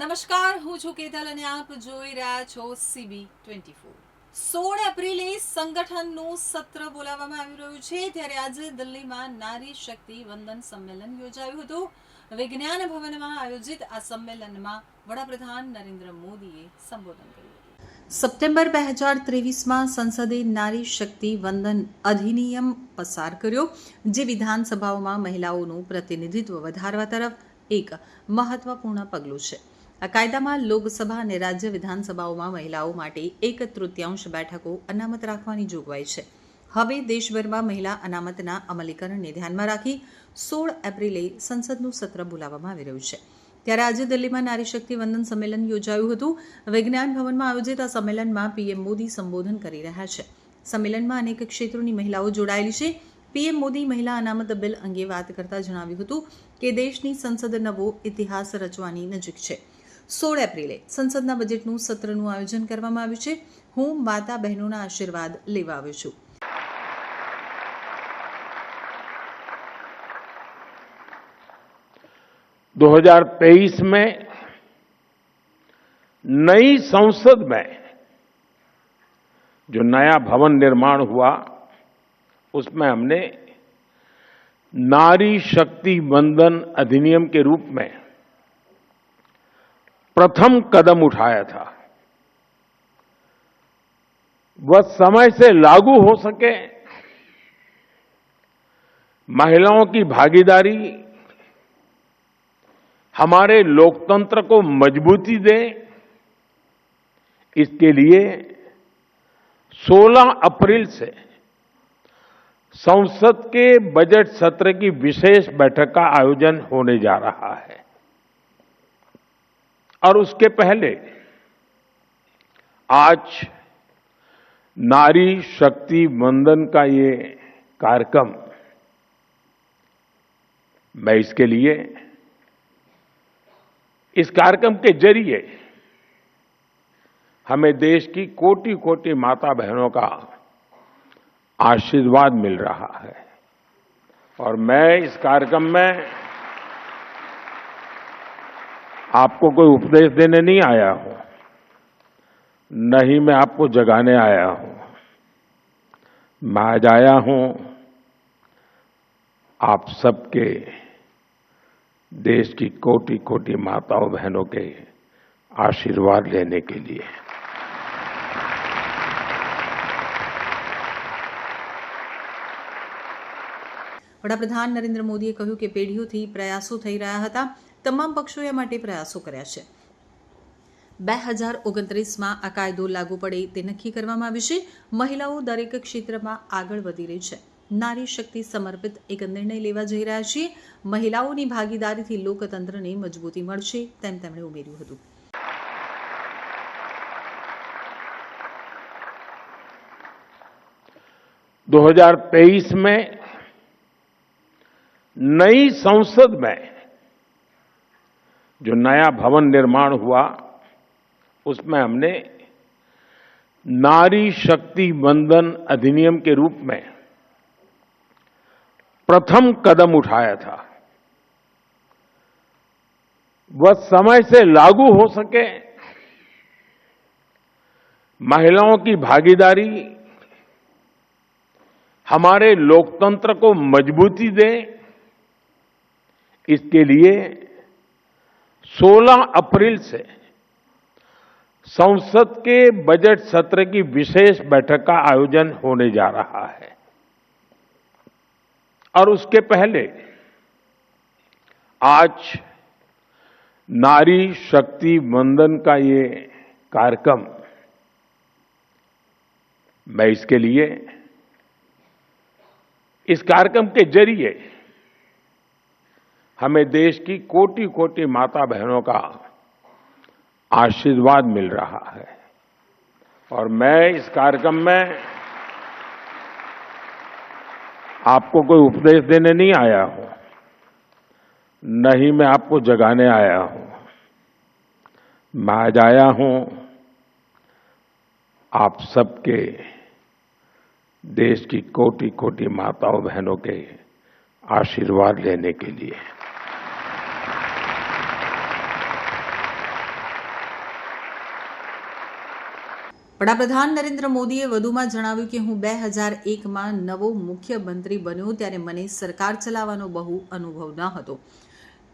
નમસ્કાર, હું છું કેતલ અને આપ જોઈ રહ્યા છો CB24। 16 એપ્રિલે સંગઠનનું સત્ર બોલાવવામાં આવી રહ્યું છે, ત્યારે આજે દિલ્હીમાં નારી શક્તિ વંદન સંમેલન યોજાયું હતું। વિજ્ઞાન ભવનમાં આયોજિત આ સંમેલનમાં વડાપ્રધાન નરેન્દ્ર મોદીએ સંબોધન કર્યું હતું। સપ્ટેમ્બર 2023માં સંસદે નારી શક્તિ વંદન અધિનિયમ પસાર કર્યો, જે વિધાનસભાઓમાં મહિલાઓનું પ્રતિનિધિત્વ વધારવા તરફ એક મહત્વપૂર્ણ પગલું છે। આ કાયદામાં લોકસભા અને રાજ્ય વિધાનસભાઓમાં મહિલાઓ માટે 1/3 બેઠકો અનામત રાખવાની જોગવાઈ છે। હવે દેશભરમાં મહિલા અનામતના અમલીકરણને ધ્યાનમાં રાખી 16 એપ્રિલે સંસદનું સત્ર બોલાવવામાં આવી રહ્યું છે। ત્યારે આજે દિલ્હીમાં નારી શક્તિ વંદન સંમેલન યોજાયું હતું। વિજ્ઞાન ભવનમાં આયોજિત આ સંમેલનમાં પીએમ મોદી સંબોધન કરી રહ્યા છે। સંમેલનમાં અનેક ક્ષેત્રોની મહિલાઓ જોડાયેલી છે। પીએમ મોદી મહિલા અનામત બિલ અંગે વાત કરતા જણાવ્યું હતું કે દેશની સંસદ નવો ઇતિહાસ રચવાની નજીક છે। 16 એપ્રિલે સંસદના બજેટનું સત્રનું આયોજન કરવામાં આવ્યું છે। હું માતા બહેનોના આશીર્વાદ લેવા આવ્યો છું। 2023 में नई संसद में जो नया भवन निर्माण हुआ, उसमें हमने नारी शक्ति वंदन अधिनियम के रूप में प्रथम कदम उठाया था। वह समय से लागू हो सके, महिलाओं की भागीदारी हमारे लोकतंत्र को मजबूती दे, इसके लिए 16 अप्रैल से संसद के बजट सत्र की विशेष बैठक का आयोजन होने जा रहा है। और उसके पहले आज नारी शक्ति वंदन का ये कार्यक्रम, मैं इसके लिए इस कार्यक्रम के जरिए हमें देश की कोटि कोटि माता बहनों का आशीर्वाद मिल रहा है। और मैं इस कार्यक्रम में आपको कोई उपदेश देने नहीं आया हूं, न ही मैं आपको जगाने आया हूं। मैं आज आया हूं आप सबके, देश की कोटि कोटि माताओं बहनों के आशीर्वाद लेने के लिए। વડાપ્રધાન નરેન્દ્ર મોદીએ કહ્યું કે પેઢીઓથી પ્રયાસો થઈ રહ્યા હતા, તમામ પક્ષોએ માટે પ્રયાસો કર્યા છે। 2029માં આ કાયદો લાગુ પડે તે નક્કી કરવામાં આવ્યું છે। મહિલાઓ દરેક ક્ષેત્રમાં આગળ વધી રહી છે। નારી શક્તિ સમર્પિત એક નિર્ણય લેવા જઈ રહ્યા છીએ। મહિલાઓની ભાગીદારીથી લોકતંત્રને મજબૂતી મળશે, તેમ તેમણે ઉમેર્યું હતું। दो 2023 में नई संसद में जो नया भवन निर्माण हुआ, उसमें हमने नारी शक्ति वंदन अधिनियम के रूप में प्रथम कदम उठाया था। वह समय से लागू हो सके, महिलाओं की भागीदारी हमारे लोकतंत्र को मजबूती दे, इसके लिए 16 अप्रैल से संसद के बजट सत्र की विशेष बैठक का आयोजन होने जा रहा है। और उसके पहले आज नारी शक्ति वंदन का ये कार्यक्रम, मैं इसके लिए इस कार्यक्रम के जरिए हमें देश की कोटि कोटि माता बहनों का आशीर्वाद मिल रहा है। और मैं इस कार्यक्रम में आपको कोई उपदेश देने नहीं आया हूं, न ही मैं आपको जगाने आया हूं। मैं आज आया हूं आप सबके, देश की कोटि कोटि माताओं बहनों के आशीर्वाद लेने के लिए। વડાપ્રધાન નરેન્દ્ર મોદીએ વધુમાં જણાવ્યું કે હું 2001માં નવો મુખ્યમંત્રી બન્યો ત્યારે મને સરકાર ચલાવવાનો બહુ અનુભવ ન હતો.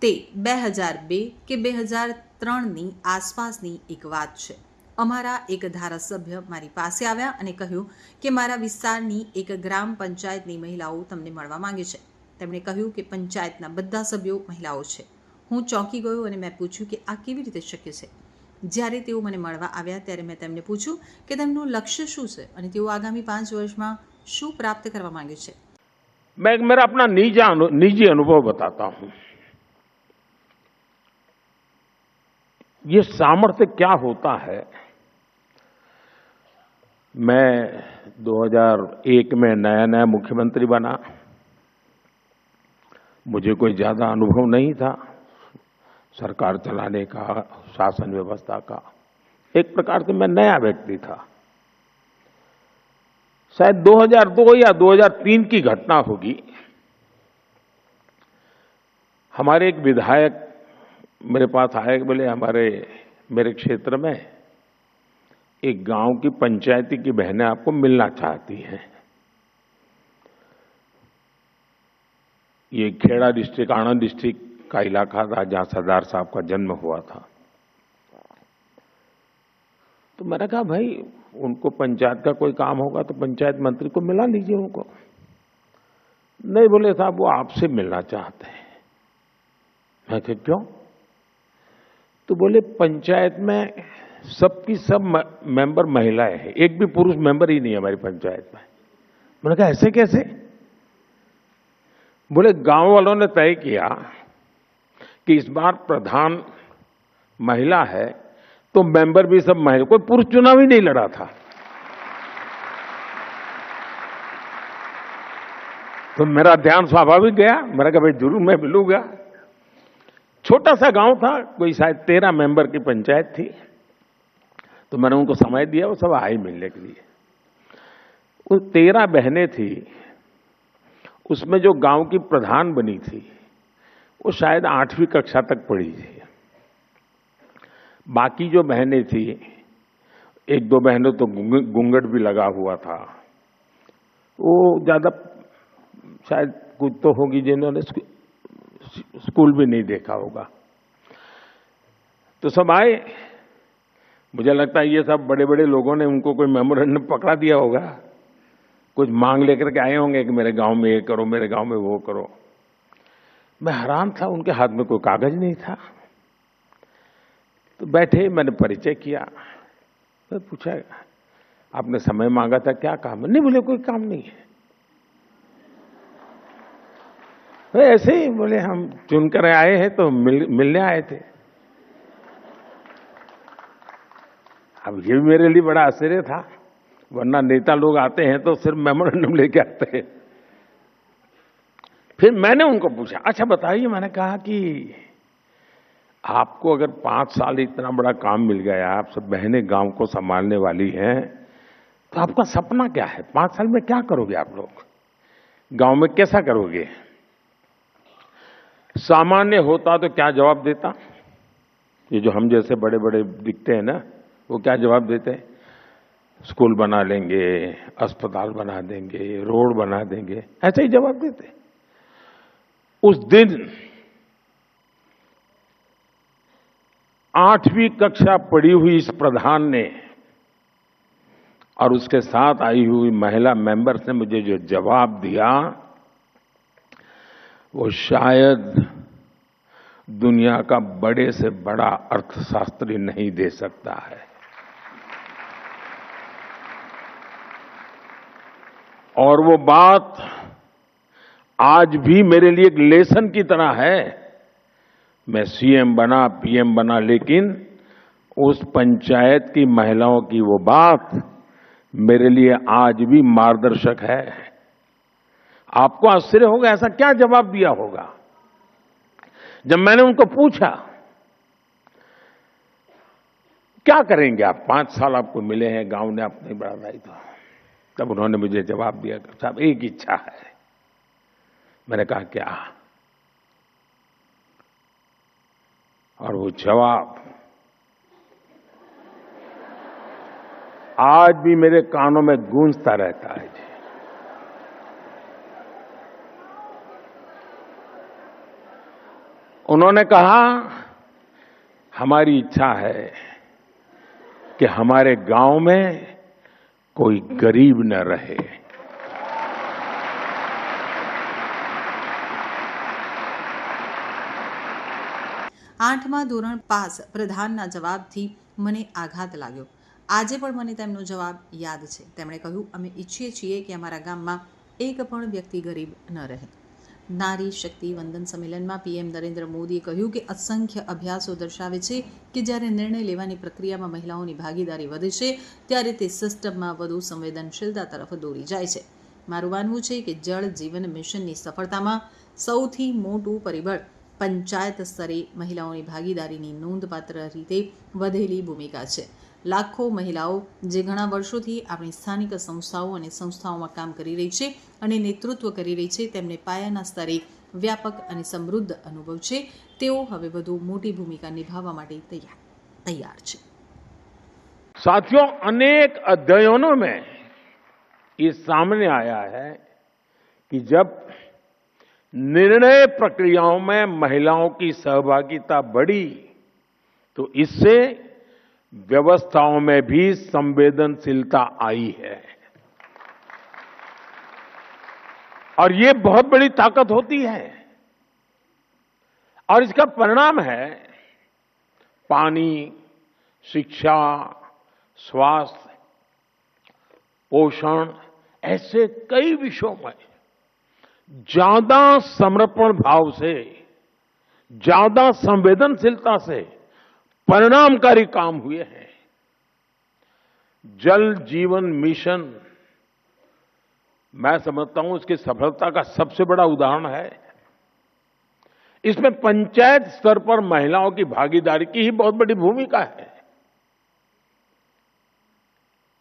તે 2002 કે 2003ની આસપાસની એક વાત છે. અમારા એક ધારાસભ્ય મારી પાસે આવ્યા અને કહ્યું કે મારા વિસ્તારની એક ગ્રામ પંચાયતની મહિલાઓ તમને મળવા માંગે છે. તેમણે કહ્યું કે પંચાયતના બધા સભ્યો મહિલાઓ છે. હું ચોંકી ગયો અને મેં પૂછ્યું કે આ કેવી રીતે શક્ય છે. જ્યારે તેઓ મને મળવા આવ્યા ત્યારે મેં તેમને પૂછ્યું કે તેમનું લક્ષ્ય શું છે અને તેઓ આગામી 5 વર્ષમાં શું પ્રાપ્ત કરવા માંગે છે. मैं मेरा अपना निजी अनुभव बताता हूं. ये सामर्थ्य क्या होता है. मैं 2001 में नया मुख्यमंत्री बना. मुझे कोई ज्यादा अनुभव नहीं था सरकार चलाने का, शासन व्यवस्था का. एक प्रकार से मैं नया व्यक्ति था. शायद 2002 या 2003 की घटना होगी. हमारे एक विधायक मेरे पास आए, बोले मेरे क्षेत्र में एक गांव की पंचायती की बहनें आपको मिलना चाहती हैं. ये खेड़ा डिस्ट्रिक्ट, आणंद डिस्ट्रिक्ट का इलाका था जहां सरदार साहब का जन्म हुआ था. तो मैंने कहा भाई उनको पंचायत का कोई काम होगा तो पंचायत मंत्री को मिला लीजिए उनको. नहीं, बोले साहब वो आपसे मिलना चाहते हैं. मैं कहा क्यों. तो बोले पंचायत में सबकी सब मेंबर महिलाएं हैं, एक भी पुरुष मेंबर ही नहीं है हमारी पंचायत में. मैंने कहा ऐसे कैसे. बोले गांव वालों ने तय किया कि इस बार प्रधान महिला है तो मेंबर भी सब महिला, कोई पुरुष चुनाव ही नहीं लड़ा था. तो मेरा ध्यान स्वाभाविक गया. मैंने कहा भाई जरूर मैं मिलूंगा. छोटा सा गांव था, कोई शायद 13 मेंबर की पंचायत थी. तो मैंने उनको समय दिया, वो सब आए मिलने के लिए. वो 13 बहनें थी, उसमें जो गांव की प्रधान बनी थी वो शायद 8वीं कक्षा तक पढ़ी थी. बाकी जो बहनें थी, 1-2 बहनों तो घूंघट भी लगा हुआ था. वो ज्यादा शायद कुछ तो होगी जिन्होंने स्कूल भी नहीं देखा होगा. तो सब आए. मुझे लगता है ये सब बड़े बड़े लोगों ने उनको कोई मेमोरेंडम पकड़ा दिया होगा, कुछ मांग लेकर के आए होंगे कि मेरे गांव में ये करो, मेरे गांव में वो करो. मैं हैरान था, उनके हाथ में कोई कागज नहीं था. तो बैठे, मैंने परिचय किया. मैं पूछा आपने समय मांगा था, क्या काम है. नहीं, बोले कोई काम नहीं है. तो ऐसे ही बोले हम चुनकर आए हैं तो मिलने आए थे. अब ये भी मेरे लिए बड़ा आश्चर्य था, वरना नेता लोग आते हैं तो सिर्फ मेमोरेंडम लेके आते हैं. फिर मैंने उनको पूछा अच्छा बताइए. मैंने कहा कि आपको अगर 5 साल इतना बड़ा काम मिल गया, आप सब बहनें गांव को संभालने वाली हैं, तो आपका सपना क्या है. 5 साल में क्या करोगे आप लोग, गांव में कैसा करोगे. सामान्य होता तो क्या जवाब देता. ये जो हम जैसे बड़े बड़े दिखते हैं ना, वो क्या जवाब देते हैं. स्कूल बना लेंगे, अस्पताल बना देंगे, रोड बना देंगे, ऐसे ही जवाब देते. उस दिन 8वीं कक्षा पढ़ी हुई इस प्रधान ने और उसके साथ आई हुई महिला मेंबर्स ने मुझे जो जवाब दिया, वो शायद दुनिया का बड़े से बड़ा अर्थशास्त्री नहीं दे सकता है. और वो बात आज भी मेरे लिए एक लेसन की तरह है. मैं सीएम बना, पीएम बना, लेकिन उस पंचायत की महिलाओं की वो बात मेरे लिए आज भी मार्गदर्शक है. आपको आश्चर्य होगा ऐसा क्या जवाब दिया होगा. जब मैंने उनको पूछा क्या करेंगे आप, 5 साल आपको मिले हैं, गांव ने आपने बढ़ाई था, तब उन्होंने मुझे जवाब दिया साहब एक इच्छा है. मैंने कहा क्या. और वो जवाब आज भी मेरे कानों में गूंजता रहता है जी। उन्होंने कहा, हमारी इच्छा है कि हमारे गांव में कोई गरीब न रहे। આઠમા ધોરણ પાસ પ્રધાનના જવાબથી મને આઘાત લાગ્યો. આજે પણ મને તેમનો જવાબ યાદ છે. તેમણે કહ્યું, અમે ઈચ્છીએ છીએ કે અમારા ગામમાં એક પણ વ્યક્તિ ગરીબ ન રહે. નારી શક્તિ વંદન સંમેલનમાં પીએમ નરેન્દ્ર મોદીએ કહ્યું કે અસંખ્ય અભ્યાસો દર્શાવે છે કે જ્યારે નિર્ણય લેવાની પ્રક્રિયામાં મહિલાઓની ભાગીદારી વધે છે ત્યારે તે સિસ્ટમમાં વધુ સંવેદનશીલતા તરફ દોરી જાય છે. મારું માનવું છે કે જળ જીવન મિશનની સફળતામાં સૌથી મોટું પરિબળ પંચાયત સ્તરે મહિલાઓની ભાગીદારીની નોંધપાત્ર રીતે વધેલી ભૂમિકા છે. લાખો મહિલાઓ જે ઘણા વર્ષોથી આપણી સ્થાનિક સંસ્થાઓ અને સંસ્થાઓમાં કામ કરી રહી છે અને નેતૃત્વ કરી રહી છે, તેમને પાયાના સ્તરે વ્યાપક અને સમૃદ્ધ અનુભવ છે. તેઓ હવે વધુ મોટી ભૂમિકા નિભાવવા માટે તૈયાર છે. साथियों, अनेक अध्ययनों में ये सामने आया है कि जब निर्णय प्रक्रियाओं में महिलाओं की सहभागिता बढ़ी तो इससे व्यवस्थाओं में भी संवेदनशीलता आई है और ये बहुत बड़ी ताकत होती है. और इसका परिणाम है पानी, शिक्षा, स्वास्थ्य, पोषण, ऐसे कई विषयों में ज्यादा समर्पण भाव से, ज्यादा संवेदनशीलता से परिणामकारी काम हुए हैं. जल जीवन मिशन मैं समझता हूं इसकी सफलता का सबसे बड़ा उदाहरण है. इसमें पंचायत स्तर पर महिलाओं की भागीदारी की ही बहुत बड़ी भूमिका है.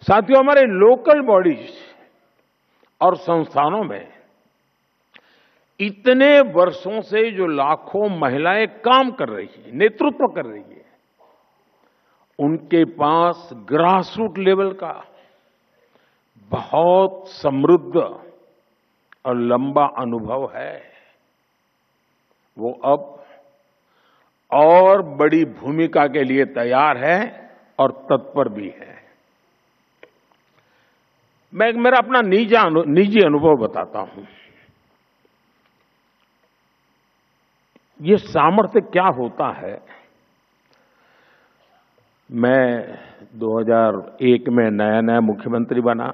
साथियों, हमारे लोकल बॉडीज और संस्थानों में इतने वर्षों से जो लाखों महिलाएं काम कर रही है, नेतृत्व कर रही है, उनके पास ग्रासरूट लेवल का बहुत समृद्ध और लंबा अनुभव है. वो अब और बड़ी भूमिका के लिए तैयार है और तत्पर भी है. मैं मेरा अपना निजी अनुभव बताता हूं. ये सामर्थ्य क्या होता है. मैं 2001 में नया मुख्यमंत्री बना.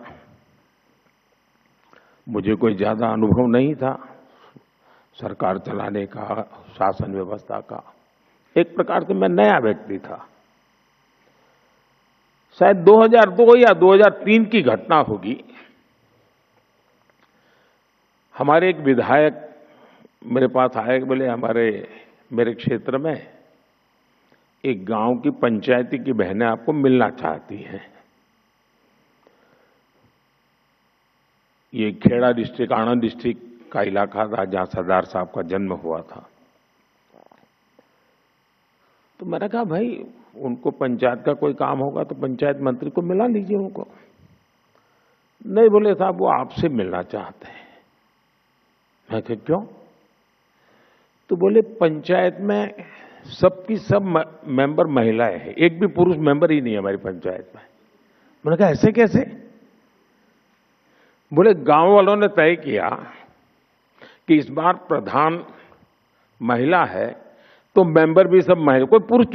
मुझे कोई ज्यादा अनुभव नहीं था सरकार चलाने का, शासन व्यवस्था का. एक प्रकार से मैं नया व्यक्ति था. शायद 2002 या 2003 की घटना होगी. हमारे एक विधायक मेरे पास आए, बोले मेरे क्षेत्र में एक गांव की पंचायती की बहनें आपको मिलना चाहती हैं. ये खेड़ा डिस्ट्रिक्ट, आनंद डिस्ट्रिक्ट का इलाका था जहां सरदार साहब का जन्म हुआ था. तो मैंने कहा, भाई उनको पंचायत का कोई काम होगा तो पंचायत मंत्री को मिला लीजिए उनको. नहीं, बोले साहब वो आपसे मिलना चाहते हैं. मैं कहा, क्यों? तो बोले पंचायत में सबकी सब मेंबर महिलाएं हैं, एक भी पुरुष मेंबर ही नहीं है हमारी पंचायत में. मैंने कहा, ऐसे कैसे? बोले गांव वालों ने तय किया कि इस बार प्रधान महिला है तो मेंबर भी सब महिला, कोई पुरुष